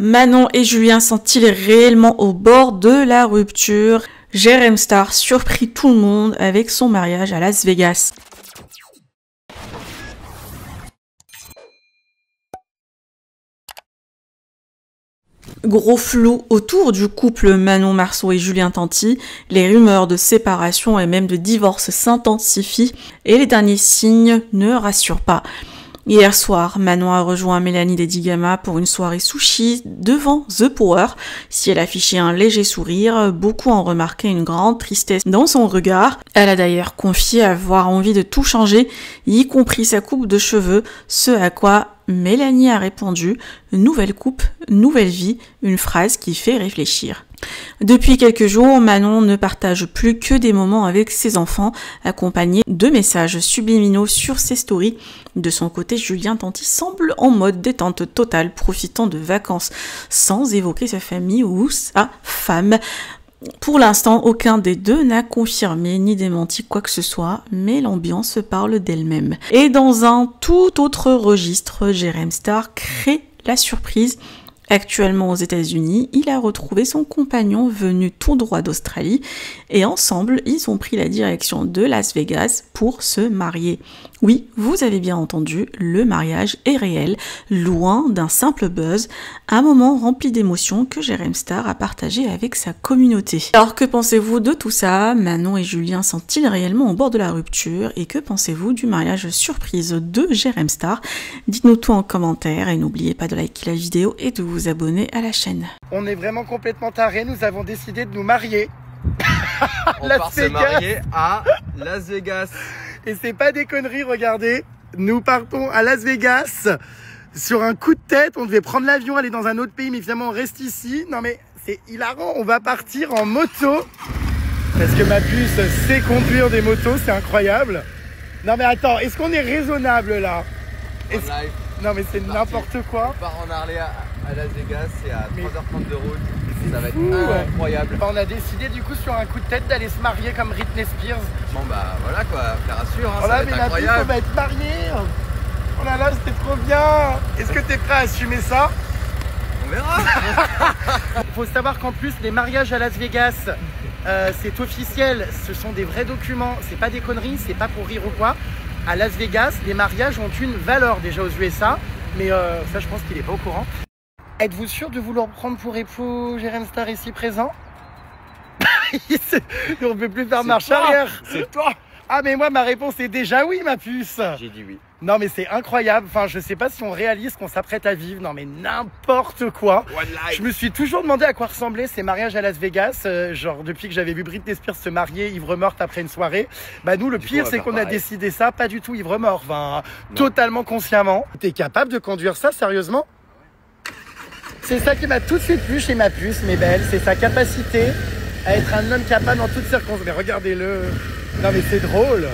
Manon et Julien sont-ils réellement au bord de la rupture? Jérém Star surprit tout le monde avec son mariage à Las Vegas. Gros flou autour du couple Manon Marceau et Julien Tanti, les rumeurs de séparation et même de divorce s'intensifient et les derniers signes ne rassurent pas. Hier soir, Manon a rejoint Mélanie Dedigama pour une soirée sushi devant The Power. Si elle affichait un léger sourire, beaucoup ont remarqué une grande tristesse dans son regard. Elle a d'ailleurs confié avoir envie de tout changer, y compris sa coupe de cheveux, ce à quoi Mélanie a répondu « Nouvelle coupe, nouvelle vie », une phrase qui fait réfléchir. Depuis quelques jours, Manon ne partage plus que des moments avec ses enfants, accompagnés de messages subliminaux sur ses stories. De son côté, Julien Tanti semble en mode détente totale, profitant de vacances, sans évoquer sa famille ou sa femme. Pour l'instant, aucun des deux n'a confirmé ni démenti quoi que ce soit, mais l'ambiance parle d'elle-même. Et dans un tout autre registre, Jérém Star crée la surprise. Actuellement aux États-Unis, il a retrouvé son compagnon venu tout droit d'Australie et ensemble, ils ont pris la direction de Las Vegas pour se marier. Oui, vous avez bien entendu, le mariage est réel, loin d'un simple buzz, un moment rempli d'émotions que Jérém Star a partagé avec sa communauté. Alors que pensez-vous de tout ça? Manon et Julien sont-ils réellement au bord de la rupture? Et que pensez-vous du mariage surprise de Jérém Star? Dites-nous tout en commentaire et n'oubliez pas de liker la vidéo et de vous abonner à la chaîne. On est vraiment complètement tarés, nous avons décidé de nous marier. On part se marier à Las Vegas. Et c'est pas des conneries, regardez. Nous partons à Las Vegas sur un coup de tête. On devait prendre l'avion, aller dans un autre pays, mais finalement on reste ici. Non mais c'est hilarant, on va partir en moto. Parce que ma puce sait conduire des motos, c'est incroyable. Non mais attends, est-ce qu'on est raisonnable là? Non mais c'est n'importe quoi. On part en Harley à Las Vegas, c'est à 3h30 de route. Ça va être incroyable. On a décidé du coup sur un coup de tête d'aller se marier comme Britney Spears. Bon bah voilà quoi, faire assure, hein, Oh là, ça va être incroyable. On va être mariés. Oh là là, c'était trop bien. Est-ce que t'es prêt à assumer ça? On verra. Il faut savoir qu'en plus les mariages à Las Vegas, c'est officiel, ce sont des vrais documents, c'est pas des conneries, c'est pas pour rire ou quoi. À Las Vegas, les mariages ont une valeur déjà aux USA, mais ça je pense qu'il est pas au courant. Êtes-vous sûr de vouloir prendre pour époux Jérém Star ici présent? On peut plus faire marche arrière. C'est toi. Ah mais moi ma réponse est déjà oui ma puce. J'ai dit oui. Non mais c'est incroyable, enfin je sais pas si on réalise qu'on s'apprête à vivre, non mais n'importe quoi. Je me suis toujours demandé à quoi ressemblaient ces mariages à Las Vegas, genre depuis que j'avais vu Britney Spears se marier ivre morte après une soirée. Bah nous le pire c'est qu'on a décidé ça, pas du tout ivre mort, enfin totalement consciemment. T'es capable de conduire ça sérieusement? C'est ça qui m'a tout de suite plu chez ma puce, mes belles, c'est sa capacité à être un homme capable en toutes circonstances. Mais regardez-le, non mais c'est drôle.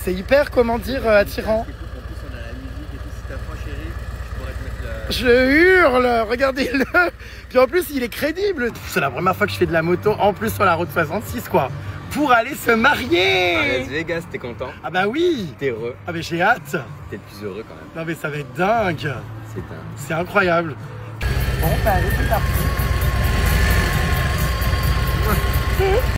C'est hyper, comment dire, attirant. Je hurle, regardez-le. Puis en plus, il est crédible. C'est la première fois que je fais de la moto, en plus sur la route 66, quoi. Pour aller se marier. À Las Vegas, t'es content? Ah bah oui. T'es heureux? Ah mais j'ai hâte. T'es le plus heureux quand même. Non mais ça va être dingue. C'est dingue. C'est incroyable. Bon, bah allez, c'est parti.